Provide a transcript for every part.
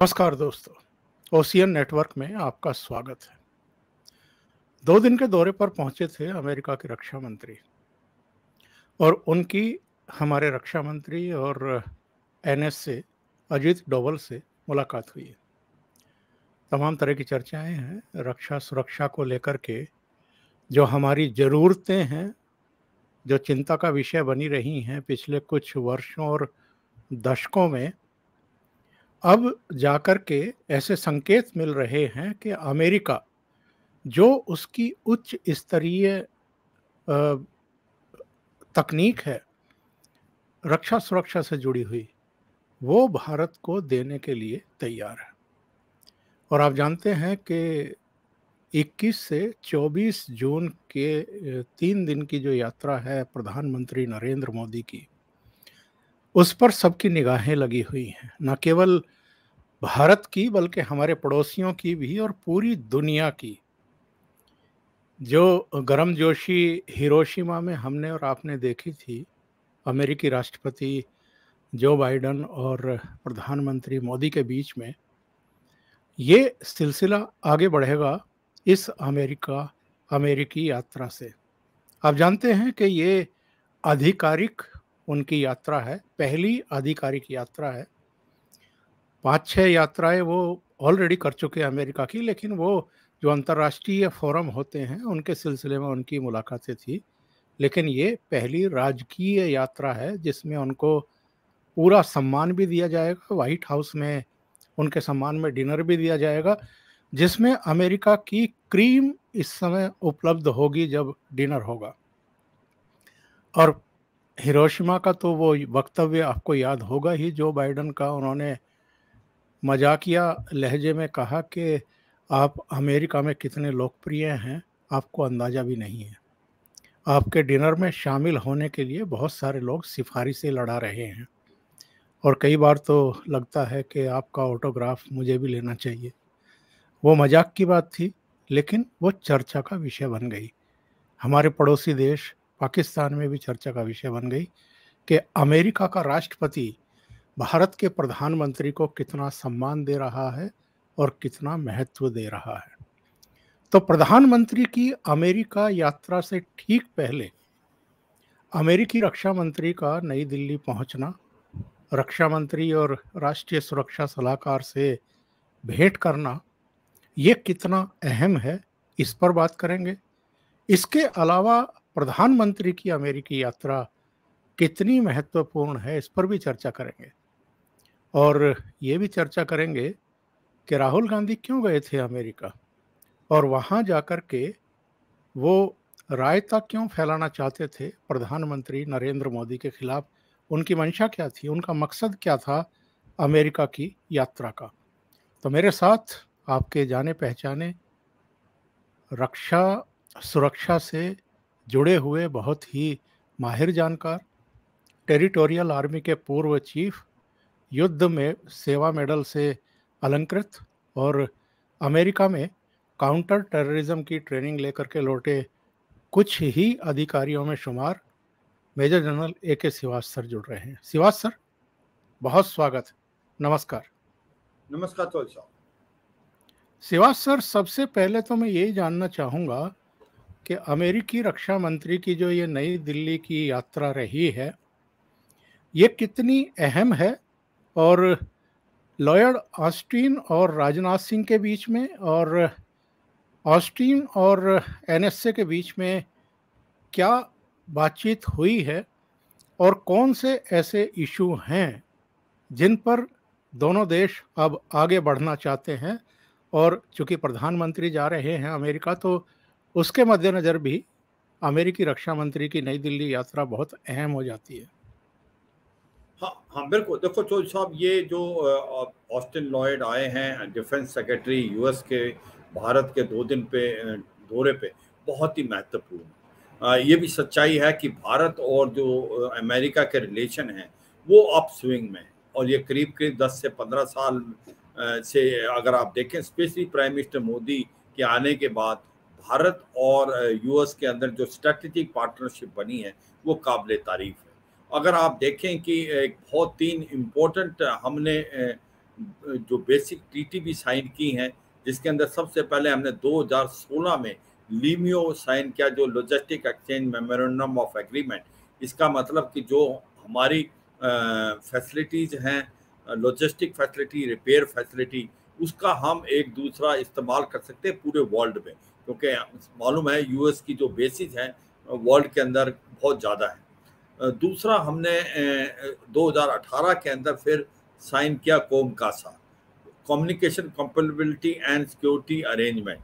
नमस्कार दोस्तों, ocean network में आपका स्वागत है। 2 दिन के दौरे पर पहुंचे थे अमेरिका के रक्षा मंत्री और उनकी हमारे रक्षा मंत्री और एनएस से अजीत डोभाल से मुलाकात हुई है। तमाम तरह की चर्चाएं हैं रक्षा सुरक्षा को लेकर के। जो हमारी ज़रूरतें हैं, जो चिंता का विषय बनी रही हैं पिछले कुछ वर्षों और दशकों में, अब जाकर के ऐसे संकेत मिल रहे हैं कि अमेरिका जो उसकी उच्च स्तरीय तकनीक है रक्षा सुरक्षा से जुड़ी हुई, वो भारत को देने के लिए तैयार है। और आप जानते हैं कि 21 से 24 जून के 3 दिन की जो यात्रा है प्रधानमंत्री नरेंद्र मोदी की, उस पर सबकी निगाहें लगी हुई हैं। न केवल भारत की बल्कि हमारे पड़ोसियों की भी और पूरी दुनिया की। जो गर्मजोशी हिरोशिमा में हमने और आपने देखी थी, अमेरिकी राष्ट्रपति जो बाइडेन और प्रधानमंत्री मोदी के बीच में, ये सिलसिला आगे बढ़ेगा इस अमेरिकी यात्रा से। आप जानते हैं कि ये आधिकारिक उनकी यात्रा है, पहली आधिकारिक यात्रा है। 5-6 यात्राएं वो ऑलरेडी कर चुके हैं अमेरिका की, लेकिन वो जो अंतर्राष्ट्रीय फोरम होते हैं उनके सिलसिले में उनकी मुलाकातें थी। लेकिन ये पहली राजकीय यात्रा है जिसमें उनको पूरा सम्मान भी दिया जाएगा। व्हाइट हाउस में उनके सम्मान में डिनर भी दिया जाएगा, जिसमें अमेरिका की क्रीम इस समय उपलब्ध होगी जब डिनर होगा। और हिरोशिमा का तो वो वक्तव्य आपको याद होगा ही, जो बाइडेन का उन्होंने मजाकिया लहजे में कहा कि आप अमेरिका में कितने लोकप्रिय हैं, आपको अंदाज़ा भी नहीं है। आपके डिनर में शामिल होने के लिए बहुत सारे लोग सिफारिशें लड़ा रहे हैं और कई बार तो लगता है कि आपका ऑटोग्राफ मुझे भी लेना चाहिए। वो मजाक की बात थी, लेकिन वो चर्चा का विषय बन गई। हमारे पड़ोसी देश पाकिस्तान में भी चर्चा का विषय बन गई कि अमेरिका का राष्ट्रपति भारत के प्रधानमंत्री को कितना सम्मान दे रहा है और कितना महत्व दे रहा है। तो प्रधानमंत्री की अमेरिका यात्रा से ठीक पहले अमेरिकी रक्षा मंत्री का नई दिल्ली पहुंचना, रक्षा मंत्री और राष्ट्रीय सुरक्षा सलाहकार से भेंट करना, ये कितना अहम है, इस पर बात करेंगे। इसके अलावा प्रधानमंत्री की अमेरिकी यात्रा कितनी महत्वपूर्ण है, इस पर भी चर्चा करेंगे। और ये भी चर्चा करेंगे कि राहुल गांधी क्यों गए थे अमेरिका और वहाँ जाकर के वो रायता क्यों फैलाना चाहते थे प्रधानमंत्री नरेंद्र मोदी के खिलाफ। उनकी मंशा क्या थी, उनका मकसद क्या था अमेरिका की यात्रा का। तो मेरे साथ आपके जाने पहचाने रक्षा सुरक्षा से जुड़े हुए बहुत ही माहिर जानकार, टेरिटोरियल आर्मी के पूर्व चीफ, युद्ध में सेवा मेडल से अलंकृत और अमेरिका में काउंटर टेररिज्म की ट्रेनिंग लेकर के लौटे कुछ ही अधिकारियों में शुमार मेजर जनरल AK श्रीवास्तव जुड़ रहे हैं। श्रीवास्तव, बहुत स्वागत, नमस्कार। नमस्कार चौधरी साहब। श्रीवास्तव, सबसे पहले तो मैं यही जानना चाहूँगा कि अमेरिकी रक्षा मंत्री की जो ये नई दिल्ली की यात्रा रही है, ये कितनी अहम है और लॉयड ऑस्टिन और राजनाथ सिंह के बीच में और ऑस्टिन और NSA के बीच में क्या बातचीत हुई है और कौन से ऐसे इशू हैं जिन पर दोनों देश अब आगे बढ़ना चाहते हैं। और चूंकि प्रधानमंत्री जा रहे हैं अमेरिका, तो उसके मद्देनज़र भी अमेरिकी रक्षा मंत्री की नई दिल्ली यात्रा बहुत अहम हो जाती है। हाँ बिल्कुल। देखो चौधरी साहब, ये जो ऑस्टिन लॉयड आए हैं डिफेंस सेक्रेटरी US के भारत के 2 दिन पे दौरे पे, बहुत ही महत्वपूर्ण। ये भी सच्चाई है कि भारत और जो अमेरिका के रिलेशन हैं वो अप स्विंग में है और ये करीब करीब 10 से 15 साल से अगर आप देखें, स्पेशली प्राइम मिनिस्टर मोदी के आने के बाद भारत और US के अंदर जो स्ट्रेटेजिक पार्टनरशिप बनी है वो काबिल तारीफ है। अगर आप देखें कि एक बहुत 3 इम्पोर्टेंट हमने जो बेसिक ट्रीटी भी साइन की हैं, जिसके अंदर सबसे पहले हमने 2016 में लीमियो साइन किया, जो logistic exchange memorandum of agreement. इसका मतलब कि जो हमारी फैसिलिटीज हैं, लॉजिस्टिक फैसिलिटी, रिपेयर फैसिलिटी, उसका हम एक दूसरा इस्तेमाल कर सकते हैं पूरे वर्ल्ड में, क्योंकि मालूम है यूएस की जो बेसिस हैं वर्ल्ड के अंदर बहुत ज़्यादा है। दूसरा हमने 2018 के अंदर फिर साइन किया COMCASA, communication compatibility and security arrangement.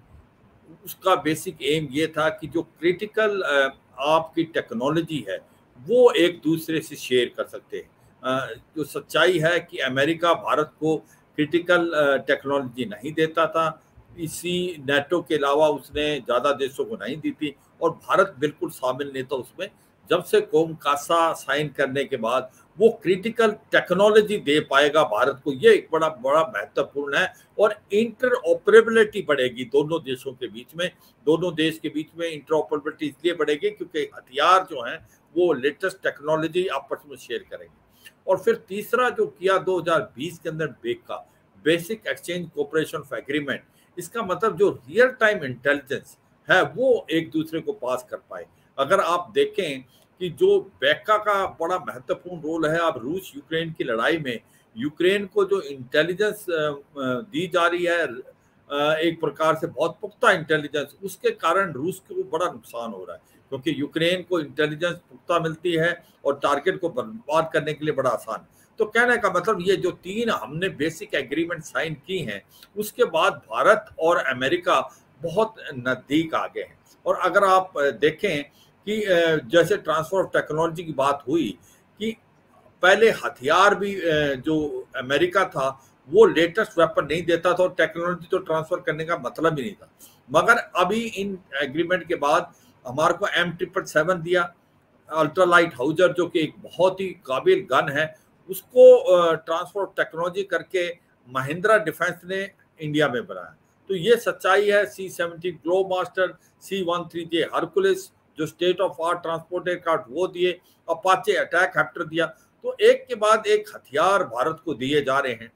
उसका बेसिक एम ये था कि जो क्रिटिकल आपकी टेक्नोलॉजी है वो एक दूसरे से शेयर कर सकते हैं। जो सच्चाई है कि अमेरिका भारत को क्रिटिकल टेक्नोलॉजी नहीं देता था, इसी नेटो के अलावा उसने ज़्यादा देशों को नहीं दी थी, और भारत बिल्कुल शामिल नहीं था उसमें। जब से कोमकासा साइन करने के बाद वो क्रिटिकल टेक्नोलॉजी दे पाएगा भारत को, ये एक बड़ा बड़ा महत्वपूर्ण है। और इंटरऑपरेबिलिटी बढ़ेगी दोनों देशों के बीच में, दोनों देश के बीच में इंटरऑपरेबिलिटी इसलिए बढ़ेगी क्योंकि हथियार जो हैं वो लेटेस्ट टेक्नोलॉजी आपस में शेयर करेंगे। और फिर तीसरा जो किया 2020 के अंदर बेका, basic exchange cooperation of agreement. इसका मतलब जो रियल टाइम इंटेलिजेंस है वो एक दूसरे को पास कर पाए। अगर आप देखें कि जो बेका का बड़ा महत्वपूर्ण रोल है, अब रूस यूक्रेन की लड़ाई में यूक्रेन को जो इंटेलिजेंस दी जा रही है, एक प्रकार से बहुत पुख्ता इंटेलिजेंस, उसके कारण रूस को बड़ा नुकसान हो रहा है, क्योंकि यूक्रेन को इंटेलिजेंस पुख्ता मिलती है और टारगेट को बर्बाद करने के लिए बड़ा आसान। तो कहने का मतलब ये जो 3 हमने बेसिक एग्रीमेंट साइन की हैं, उसके बाद भारत और अमेरिका बहुत नज़दीक आ गए हैं। और अगर आप देखें कि जैसे ट्रांसफर ऑफ टेक्नोलॉजी की बात हुई, कि पहले हथियार भी जो अमेरिका था वो लेटेस्ट वेपन नहीं देता था, और टेक्नोलॉजी तो ट्रांसफर करने का मतलब ही नहीं था। मगर अभी इन एग्रीमेंट के बाद हमारे को M777 दिया, अल्ट्रालाइट हाउजर, जो कि एक बहुत ही काबिल गन है, उसको ट्रांसफर ऑफ टेक्नोलॉजी करके महिंद्रा डिफेंस ने इंडिया में बनाया। तो ये सच्चाई है। C-70 ग्लोबमास्टर, C-13J हरकुलिस, जो state of art transport aircraft वो दिए, अपाचे अटैक हेप्टर दिया। तो एक के बाद एक हथियार भारत को दिए जा रहे हैं।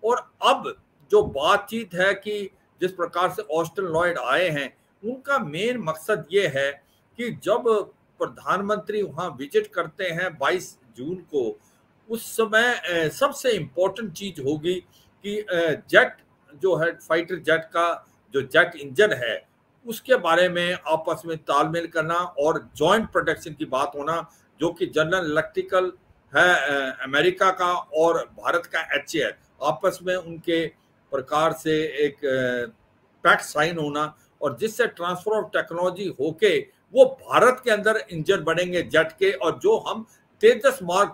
और अब जो बातचीत है कि जिस प्रकार से ऑस्टिन लॉयड आए हैं, उनका मेन मकसद ये है कि जब प्रधानमंत्री वहां विजिट करते हैं 22 जून को, उस समय सबसे इम्पोर्टेंट चीज होगी कि जेट जो है, फाइटर जेट का जो जेट इंजन है, उसके बारे में आपस में तालमेल करना और जॉइंट प्रोटेक्शन की बात होना, जो कि जनरल इलेक्ट्रिकल है अमेरिका का और भारत का HAL, आपस में उनके प्रकार से एक पैक्ट साइन होना, और जिससे ट्रांसफर ऑफ टेक्नोलॉजी होके वो भारत के अंदर इंजन बनेंगे जेट के, और जो हम तेजस मार्क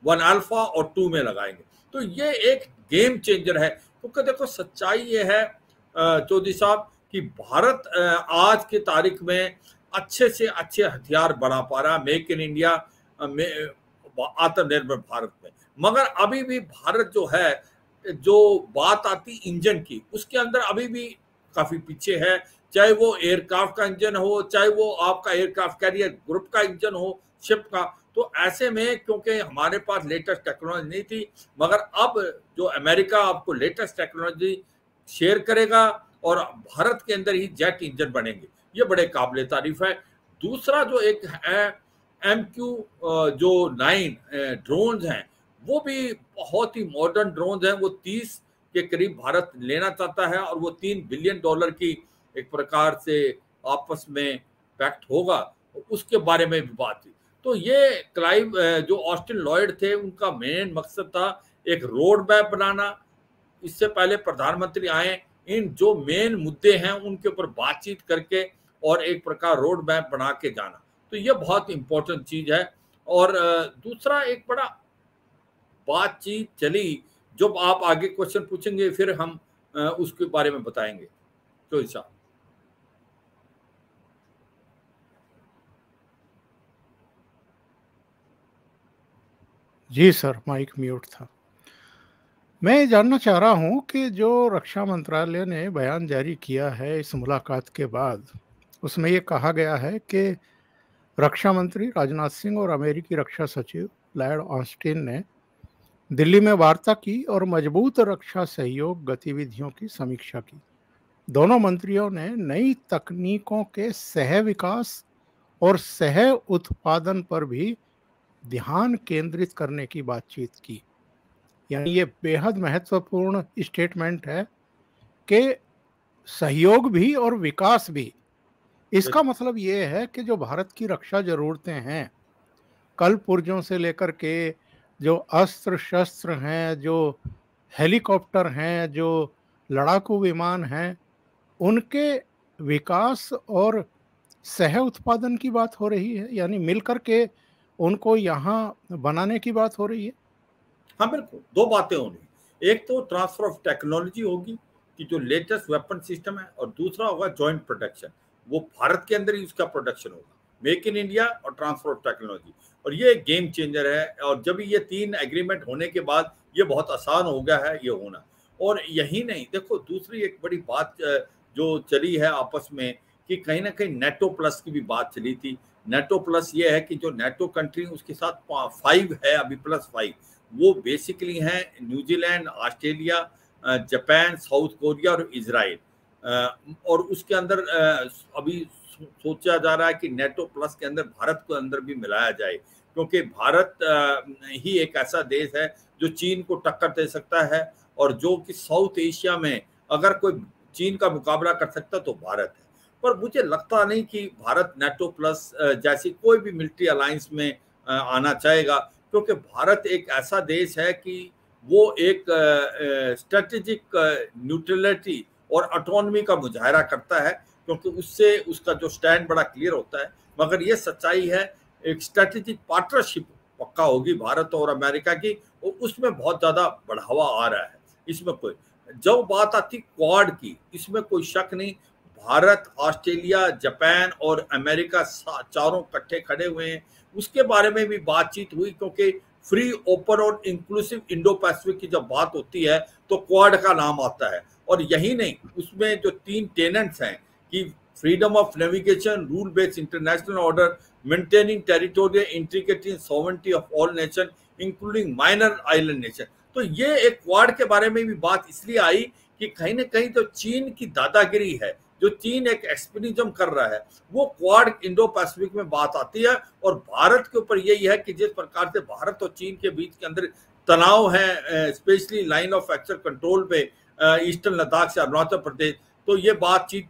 1 अल्फा और 2 में लगाएंगे। तो ये एक गेम चेंजर है, क्योंकि देखो सच्चाई ये है चौधरी साहब कि भारत आज की तारीख में अच्छे से अच्छे हथियार बना पा रहा है, मेक इन इंडिया में, आत्मनिर्भर भारत में। मगर अभी भी भारत जो है, जो बात आती इंजन की, उसके अंदर अभी भी काफी पीछे है, चाहे वो एयरक्राफ्ट का इंजन हो, चाहे वो आपका एयरक्राफ्ट कैरियर ग्रुप का इंजन हो, शिप का। तो ऐसे में क्योंकि हमारे पास लेटेस्ट टेक्नोलॉजी नहीं थी, मगर अब जो अमेरिका आपको लेटेस्ट टेक्नोलॉजी शेयर करेगा और भारत के अंदर ही जेट इंजन बनेंगे, ये बड़े काबिल तारीफ है। दूसरा जो एक है MQ जो 9 ड्रोन्स हैं, वो भी बहुत ही मॉडर्न ड्रोन्स हैं। वो 30 के करीब भारत लेना चाहता है, और वो $3 बिलियन की एक प्रकार से आपस में पैक्ट होगा, उसके बारे में भी बात हुई। तो ये क्लाइव जो ऑस्टिन लॉयड थे, उनका मेन मकसद था एक रोड मैप बनाना। इससे पहले प्रधानमंत्री आए, इन जो मेन मुद्दे हैं उनके ऊपर बातचीत करके और एक प्रकार रोड मैप बना के जाना। तो ये बहुत इंपॉर्टेंट चीज है। और दूसरा एक बड़ा बातचीत चली, जब आप आगे क्वेश्चन पूछेंगे फिर हम उसके बारे में बताएंगे। तो ऐसा जी सर, माइक म्यूट था। मैं जानना चाह रहा हूं कि जो रक्षा मंत्रालय ने बयान जारी किया है इस मुलाकात के बाद, उसमें ये कहा गया है कि रक्षा मंत्री राजनाथ सिंह और अमेरिकी रक्षा सचिव लॉयड ऑस्टिन ने दिल्ली में वार्ता की और मजबूत रक्षा सहयोग गतिविधियों की समीक्षा की। दोनों मंत्रियों ने नई तकनीकों के सह विकास और सह उत्पादन पर भी ध्यान केंद्रित करने की बातचीत की। यानी ये बेहद महत्वपूर्ण स्टेटमेंट है कि सहयोग भी और विकास भी। इसका मतलब ये है कि जो भारत की रक्षा जरूरतें हैं, कल पुर्जों से लेकर के जो अस्त्र शस्त्र हैं, जो हेलीकॉप्टर हैं, जो लड़ाकू विमान हैं, उनके विकास और सह उत्पादन की बात हो रही है। यानी मिलकर के उनको यहाँ बनाने की बात हो रही है। हाँ बिल्कुल, दो बातें होंगी। एक तो ट्रांसफर ऑफ टेक्नोलॉजी होगी कि जो लेटेस्ट वेपन सिस्टम है, और दूसरा होगा जॉइंट प्रोडक्शन। वो भारत के अंदर ही उसका प्रोडक्शन होगा, मेक इन इंडिया और ट्रांसफर ऑफ टेक्नोलॉजी। और ये गेम चेंजर है। और जब ये 3 एग्रीमेंट होने के बाद ये बहुत आसान हो गया है ये होना। और यही नहीं, देखो दूसरी एक बड़ी बात जो चली है आपस में, कि कहीं ना कहीं नेटो प्लस की भी बात चली थी। नेटो प्लस ये है कि जो नेटो कंट्री उसके साथ 5 है अभी, +5, वो बेसिकली हैं New Zealand, Australia, Japan, south Korea और इजराइल। और उसके अंदर अभी सोचा जा रहा है कि नेटो प्लस के अंदर भारत को अंदर भी मिलाया जाए, क्योंकि भारत ही एक ऐसा देश है जो चीन को टक्कर दे सकता है। और जो कि साउथ एशिया में अगर कोई चीन का मुकाबला कर सकता तो भारत है। पर मुझे लगता नहीं कि भारत नेटो प्लस जैसी कोई भी मिलिट्री अलायंस में आना चाहेगा, क्योंकि भारत एक ऐसा देश है कि वो एक स्ट्रेटेजिक न्यूट्रलिटी और ऑटोनॉमी का मुजाहरा करता है, क्योंकि उससे उसका जो स्टैंड बड़ा क्लियर होता है। मगर ये सच्चाई है, एक स्ट्रेटेजिक पार्टनरशिप पक्का होगी भारत और अमेरिका की, और उसमें बहुत ज़्यादा बढ़ावा आ रहा है। इसमें कोई, जब बात आती क्वाड की, इसमें कोई शक नहीं, भारत, ऑस्ट्रेलिया, जापान और अमेरिका चारों इकट्ठे खड़े हुए हैं। उसके बारे में भी बातचीत हुई, क्योंकि फ्री, ओपन और इंक्लूसिव इंडो पैसिफिक की जब बात होती है तो क्वाड का नाम आता है। और यही नहीं, उसमें जो 3 टेनेंट्स हैं कि freedom of navigation, rule based international order, maintaining territorial integrity and sovereignty of all nation including minor island nation. तो ये एक क्वाड के बारे में भी बात इसलिए आई कि कहीं ना कहीं जो चीन की दादागिरी है, जो चीन एक एक्सपेनिज्म कर रहा है, वो क्वाड इंडो पैसिफिक में बात आती है। और भारत के ऊपर यही है कि जिस प्रकार से भारत और चीन के बीच के अंदर तनाव है, specially line of actual control पे ईस्टर्न लद्दाख से अरुणाचल प्रदेश, तो ये बातचीत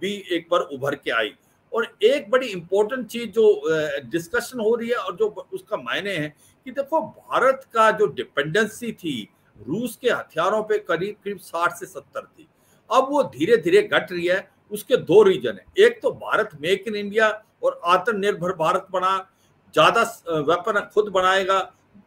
भी एक बार उभर के आई। और एक बड़ी इंपॉर्टेंट चीज जो डिस्कशन हो रही है और जो उसका मायने है कि देखो, भारत का जो डिपेंडेंसी थी रूस के हथियारों पे करीब करीब 60 से 70 थी, अब वो धीरे धीरे घट रही है। उसके 2 रीजन है। एक तो भारत मेक इन इंडिया और आत्मनिर्भर भारत बना, ज्यादा वेपन खुद बनाएगा।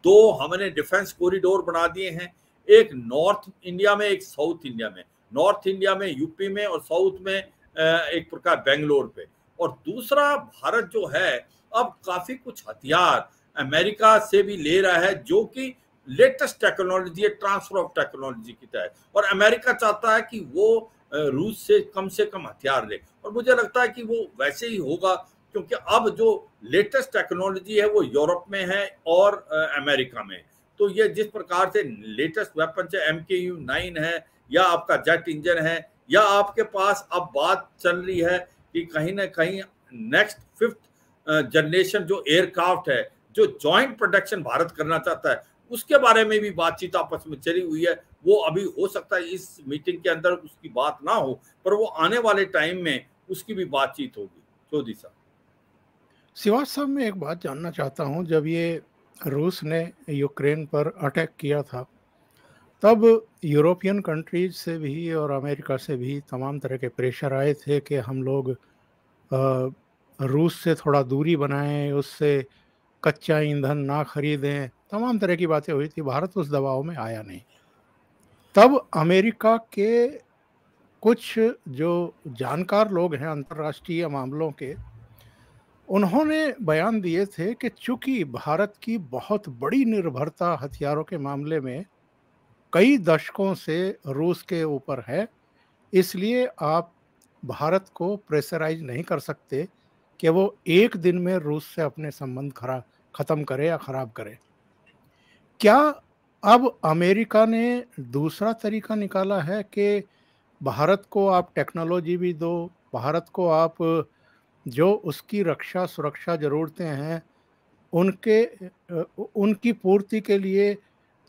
2 हमने डिफेंस कॉरिडोर बना दिए हैं, एक नॉर्थ इंडिया में, एक साउथ इंडिया में। नॉर्थ इंडिया में यूपी में, और साउथ में एक प्रकार बेंगलोर पे। और दूसरा, भारत जो है अब काफी कुछ हथियार अमेरिका से भी ले रहा है, जो कि लेटेस्ट टेक्नोलॉजी है, ट्रांसफर ऑफ टेक्नोलॉजी की तहत। और अमेरिका चाहता है कि वो रूस से कम हथियार ले, और मुझे लगता है कि वो वैसे ही होगा, क्योंकि अब जो लेटेस्ट टेक्नोलॉजी है वो यूरोप में है और अमेरिका में। तो ये जिस प्रकार से लेटेस्ट वेपन है, MKU-9 है, या आपका जेट इंजन है, या आपके पास अब बात चल रही है कि कहीं ना कहीं नेक्स्ट 5th जनरेशन जो एयरक्राफ्ट है, जो जॉइंट प्रोडक्शन भारत करना चाहता है, उसके बारे में भी बातचीत आपस में चली हुई है। वो अभी हो सकता है इस मीटिंग के अंदर उसकी बात ना हो, पर वो आने वाले टाइम में उसकी भी बातचीत होगी। चौधरी साहब, श्रीवास्तव में एक बात जानना चाहता हूं, जब ये रूस ने यूक्रेन पर अटैक किया था, तब यूरोपियन कंट्रीज से भी और अमेरिका से भी तमाम तरह के प्रेशर आए थे कि हम लोग रूस से थोड़ा दूरी बनाएं, उससे कच्चा ईंधन ना खरीदें, तमाम तरह की बातें हुई थी। भारत उस दबाव में आया नहीं। तब अमेरिका के कुछ जो जानकार लोग हैं अंतर्राष्ट्रीय मामलों के, उन्होंने बयान दिए थे कि चूंकि भारत की बहुत बड़ी निर्भरता हथियारों के मामले में कई दशकों से रूस के ऊपर है, इसलिए आप भारत को प्रेशराइज नहीं कर सकते कि वो एक दिन में रूस से अपने संबंध खत्म करे या खराब करे। क्या अब अमेरिका ने दूसरा तरीका निकाला है कि भारत को आप टेक्नोलॉजी भी दो, भारत को आप जो उसकी रक्षा सुरक्षा ज़रूरतें हैं उनके उनकी पूर्ति के लिए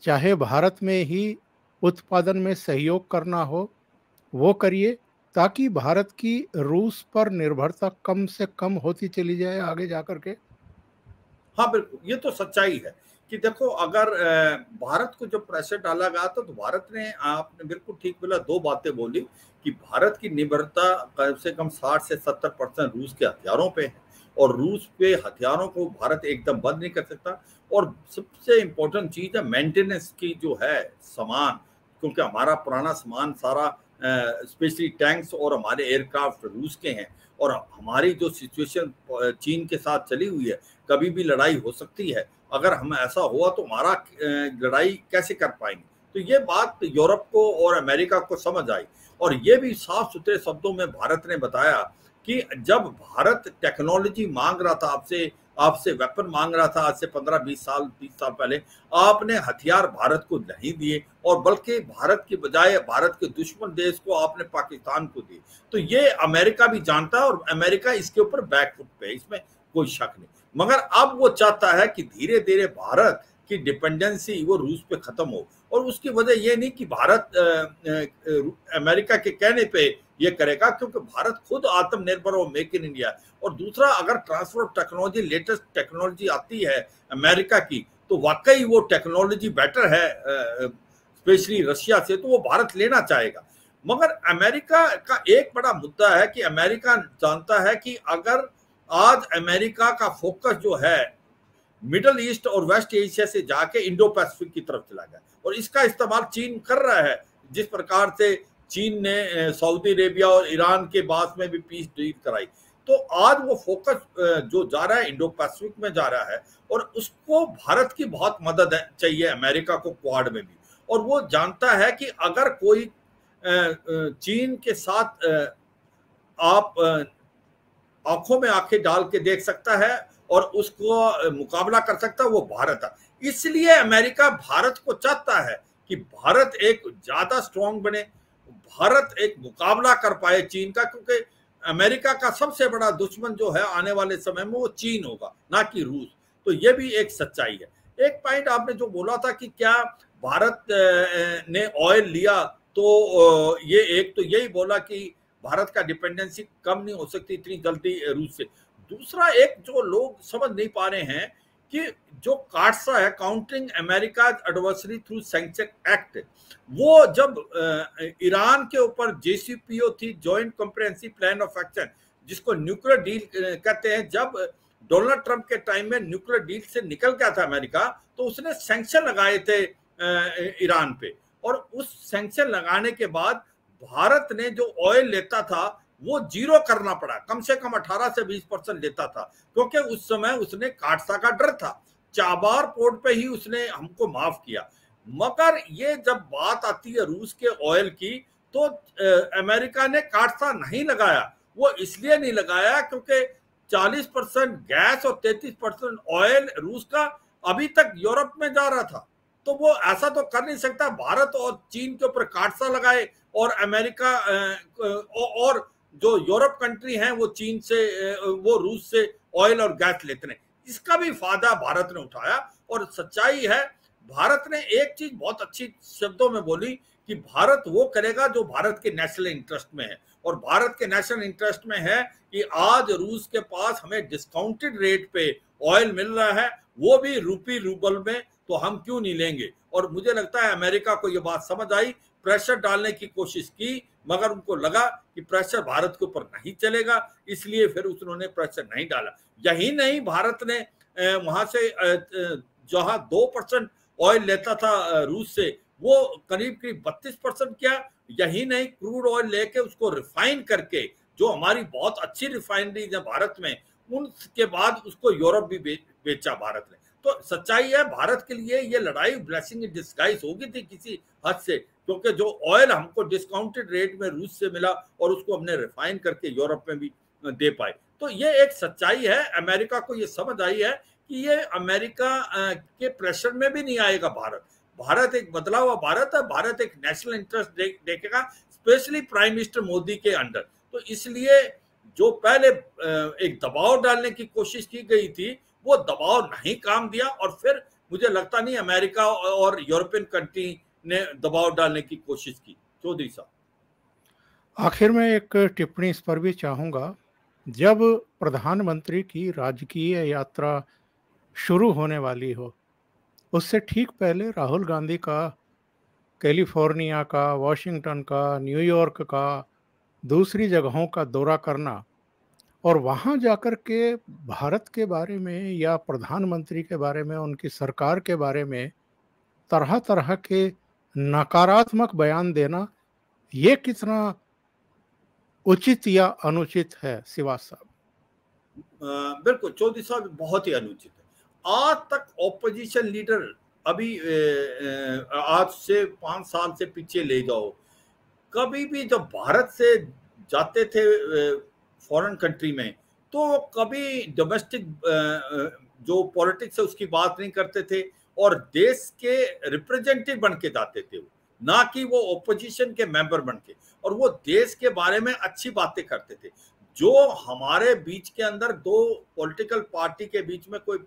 चाहे भारत में ही उत्पादन में सहयोग करना हो, वो करिए, ताकि भारत की रूस पर निर्भरता कम से कम होती चली जाए आगे जाकर के। हाँ बिल्कुल, ये तो सच्चाई है कि देखो अगर भारत को जो प्रेशर डाला गया था तो भारत ने, आपने बिल्कुल ठीक बोला, दो बातें बोली कि भारत की निर्भरता कम से कम 60 से 70% रूस के हथियारों पे है और रूस पे हथियारों को भारत एकदम बंद नहीं कर सकता। और सबसे इम्पोर्टेंट चीज है मेंटेनेंस की जो है सामान, क्योंकि हमारा पुराना सामान सारा स्पेशली टैंक्स और हमारे एयरक्राफ्ट रूस के हैं और हमारी जो सिचुएशन चीन के साथ चली हुई है, कभी भी लड़ाई हो सकती है। अगर हम ऐसा हुआ तो हमारा लड़ाई कैसे कर पाएंगे। तो ये बात यूरोप को और अमेरिका को समझ आई और ये भी साफ सुथरे शब्दों में भारत ने बताया कि जब भारत टेक्नोलॉजी मांग रहा था आपसे, आपसे वेपन मांग रहा था आज से 15-20 साल 30 साल पहले, आपने हथियार भारत को नहीं दिए और बल्कि भारत के बजाय भारत के दुश्मन देश को आपने पाकिस्तान को दिए। तो ये अमेरिका भी जानता है और अमेरिका इसके ऊपर बैकफुट पे, इसमें कोई शक नहीं। मगर अब वो चाहता है कि धीरे धीरे भारत की डिपेंडेंसी वो रूस पे खत्म हो और उसकी वजह ये नहीं कि भारत अमेरिका के कहने पे ये करेगा, क्योंकि भारत खुद आत्मनिर्भर हो, मेक इन इंडिया। और दूसरा, अगर transfer of technology, latest technology आती है अमेरिका की तो वाकई वो टेक्नोलॉजी बेटर है स्पेशली रशिया से, तो वो भारत लेना चाहेगा। मगर अमेरिका का एक बड़ा मुद्दा है कि अमेरिका जानता है कि अगर आज अमेरिका का फोकस जो है मिडल ईस्ट और वेस्ट एशिया से जाके इंडो पैसिफिक की तरफ चला गया और इसका इस्तेमाल चीन कर रहा है। जिस प्रकार से चीन ने सऊदी अरेबिया और ईरान के बाद में भी पीस डील कराई, तो आज वो फोकस जो जा रहा है इंडो पैसिफिक में जा रहा है और उसको भारत की बहुत मदद चाहिए अमेरिका को क्वाड में भी। और वो जानता है कि अगर कोई चीन के साथ आप आंखों में आंखें डाल के देख सकता है और उसको मुकाबला कर सकता है, वो भारत है। इसलिए अमेरिका भारत को चाहता है कि भारत एक ज्यादा स्ट्रांग बने, भारत एक मुकाबला कर पाए चीन का, क्योंकि अमेरिका का सबसे बड़ा दुश्मन जो है आने वाले समय में वो चीन होगा, ना कि रूस। तो ये भी एक सच्चाई है। एक पॉइंट आपने जो बोला था कि क्या भारत ने ऑयल लिया, तो ये एक तो यही बोला कि भारत का डिपेंडेंसी कम नहीं हो सकती इतनी जल्दी रूस से। दूसरा, एक जो लोग समझ नहीं पा रहे हैं कि जो काटसा है, countering America adversary through sanction act, वो जब ईरान के ऊपर जेसीपीओ थी, joint comprehensive plan of action, जिसको न्यूक्लियर डील कहते हैं, जब डोनाल्ड ट्रंप के टाइम में न्यूक्लियर डील से निकल गया था अमेरिका, तो उसने सैंक्शन लगाए थे ईरान पे। और उस सैंक्शन लगाने के बाद भारत ने जो ऑयल लेता था वो जीरो करना पड़ा, कम से कम 18 से 20% लेता था, क्योंकि उस समय उसने काटसा का डर था। चाबार पोर्ट पे ही उसने हमको माफ किया। मगर ये जब बात आती है रूस के ऑयल की, तो अमेरिका ने काटसा नहीं लगाया। वो इसलिए नहीं लगाया क्योंकि 40% गैस और 33% ऑयल रूस का अभी तक यूरोप में जा रहा था। तो वो ऐसा तो कर नहीं सकता भारत और चीन के ऊपर काटसा लगाए और अमेरिका और जो यूरोप कंट्री हैं वो चीन से, वो रूस से ऑयल और गैस लेते हैं। इसका भी फायदा भारत ने उठाया। और सच्चाई है, भारत ने एक चीज बहुत अच्छी शब्दों में बोली कि भारत वो करेगा जो भारत के नेशनल इंटरेस्ट में है। और भारत के नेशनल इंटरेस्ट में है कि आज रूस के पास हमें डिस्काउंटेड रेट पे ऑयल मिल रहा है, वो भी रूपी रूबल में, तो हम क्यों नहीं लेंगे। और मुझे लगता है अमेरिका को ये बात समझ आई, प्रेशर डालने की कोशिश की, मगर उनको लगा कि प्रेशर भारत के ऊपर नहीं चलेगा, इसलिए फिर उन्होंने प्रेशर नहीं डाला। यही नहीं, भारत ने वहां से जहां 2% ऑयल लेता था रूस से, वो करीब करीब 32% किया। यही नहीं, क्रूड ऑयल लेके उसको रिफाइन करके, जो हमारी बहुत अच्छी रिफाइनरीज है भारत में, उनके बाद उसको यूरोप भी बेचा भारत ने। तो सच्चाई है, भारत के लिए ये लड़ाई ब्लेसिंग इन डिस्गाइज होगी थी किसी हद से, क्योंकि जो ऑयल हमको डिस्काउंटेड रेट में रूस से मिला और उसको हमने रिफाइन करके यूरोप में भी दे पाए। तो ये एक सच्चाई है। अमेरिका को ये समझ आई है कि ये अमेरिका के प्रेशर में भी नहीं आएगा भारत। भारत एक बदला हुआ भारत है, भारत एक नेशनल इंटरेस्ट देखेगा, स्पेशली प्राइम मिनिस्टर मोदी के अंडर। तो इसलिए जो पहले एक दबाव डालने की कोशिश की गई थी, वो दबाव नहीं काम दिया, और फिर मुझे लगता नहीं अमेरिका और यूरोपियन कंट्री ने दबाव डालने की कोशिश की। चौधरी साहब, आखिर में एक टिप्पणी इस पर भी चाहूँगा। जब प्रधानमंत्री की राजकीय यात्रा शुरू होने वाली हो, उससे ठीक पहले राहुल गांधी का कैलिफोर्निया का, वॉशिंगटन का, न्यूयॉर्क का, दूसरी जगहों का दौरा करना और वहाँ जाकर के भारत के बारे में या प्रधानमंत्री के बारे में, उनकी सरकार के बारे में तरह-तरह के नकारात्मक बयान देना, ये कितना उचित या अनुचित है श्रीवास साहब? बिल्कुल चौधरी साहब, बहुत ही अनुचित है। आज तक ऑपोजिशन लीडर, अभी आज से 5 साल से पीछे ले जाओ, कभी भी जब भारत से जाते थे फॉरेन कंट्री में, तो कभी डोमेस्टिक जो पॉलिटिक्स है उसकी बात नहीं करते थे, और देश के रिप्रेजेंटेटिव बन के जाते थे, ना कि वो ओपोजिशन के मेंबर बन के, और वो देश के बारे में अच्छी बातें करते थे। जो हमारे बीच के अंदर दो पॉलिटिकल पार्टी के बीच में कोई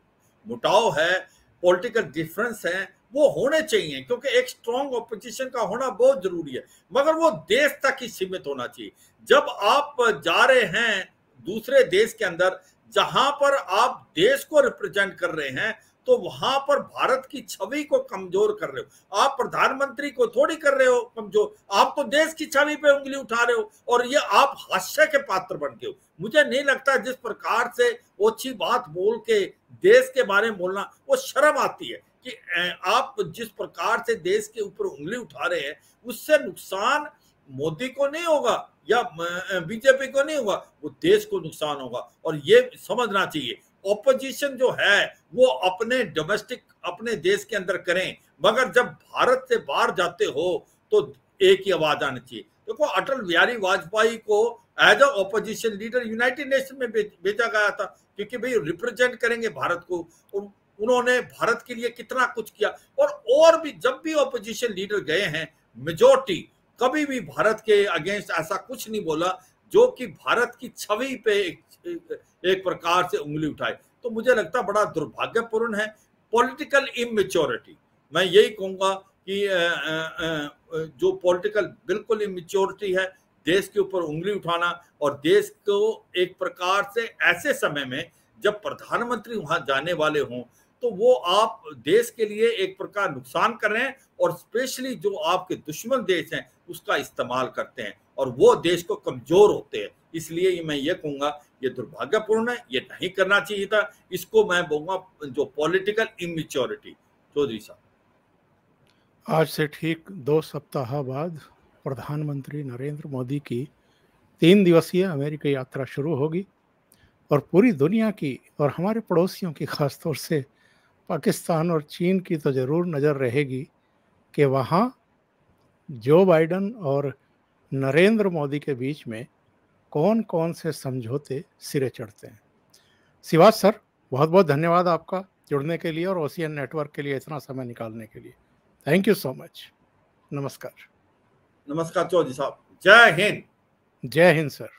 मुटाव है, पॉलिटिकल डिफरेंस है, वो होने चाहिए, क्योंकि एक स्ट्रॉन्ग ऑपोजिशन का होना बहुत जरूरी है, मगर वो देश तक ही सीमित होना चाहिए। जब आप जा रहे हैं दूसरे देश के अंदर, जहां पर आप देश को रिप्रेजेंट कर रहे हैं, तो वहां पर भारत की छवि को कमजोर कर रहे हो। आप प्रधानमंत्री को थोड़ी कर रहे हो कमजोर, आप तो देश की छवि पे उंगली उठा रहे हो, और ये आप हास्य के पात्र बन के हो। मुझे नहीं लगता जिस प्रकार से ओछी बात बोल के देश के बारे में बोलना, वो शर्म आती है कि आप जिस प्रकार से देश के ऊपर उंगली उठा रहे हैं, उससे नुकसान मोदी को नहीं होगा या बीजेपी को नहीं होगा, वो देश को नुकसान होगा, और ये समझना चाहिए। ऑपोजिशन जो है वो अपने डोमेस्टिक, अपने देश के अंदर करें, मगर जब भारत से बाहर जाते हो तो एक ही आवाज आनी चाहिए। देखो, अटल बिहारी वाजपेयी को as a opposition leader United Nation में भेजा गया था, क्योंकि भाई रिप्रेजेंट करेंगे भारत को, और उन्होंने भारत के लिए कितना कुछ किया। और भी जब भी ऑपोजिशन लीडर गए हैं, मेजोरिटी कभी भी भारत के अगेंस्ट ऐसा कुछ नहीं बोला जो कि भारत की छवि पे एक प्रकार से उंगली उठाए। तो मुझे लगता बड़ा दुर्भाग्यपूर्ण है, पॉलिटिकल इमेच्योरिटी। मैं यही कहूंगा कि जो पॉलिटिकल बिल्कुल इमेच्योरिटी है, देश के ऊपर उंगली उठाना, और देश को एक प्रकार से ऐसे समय में जब प्रधानमंत्री वहां जाने वाले हों, तो वो आप देश के लिए एक प्रकार नुकसान कर रहे हैं, और स्पेशली जो आपके दुश्मन देश हैं उसका इस्तेमाल करते हैं, और वो देश को कमजोर होते हैं। इसलिए मैं ये कहूंगा, ये दुर्भाग्यपूर्ण है, ये नहीं करना चाहिए था। इसको मैं बोलूंगा जो पॉलिटिकल इमेच्योरिटी। चौधरी साहब, आज से ठीक 2 सप्ताह बाद प्रधानमंत्री नरेंद्र मोदी की 3 दिवसीय अमेरिका यात्रा शुरू होगी, और पूरी दुनिया की और हमारे पड़ोसियों की, खासतौर से पाकिस्तान और चीन की तो ज़रूर नज़र रहेगी कि वहाँ जो बाइडन और नरेंद्र मोदी के बीच में कौन कौन से समझौते सिरे चढ़ते हैं। श्रीवास सर, बहुत बहुत धन्यवाद आपका जुड़ने के लिए और ओशियन नेटवर्क के लिए इतना समय निकालने के लिए। Thank you so much. नमस्कार। नमस्कार चौधरी साहब, जय हिंद। जय हिंद सर।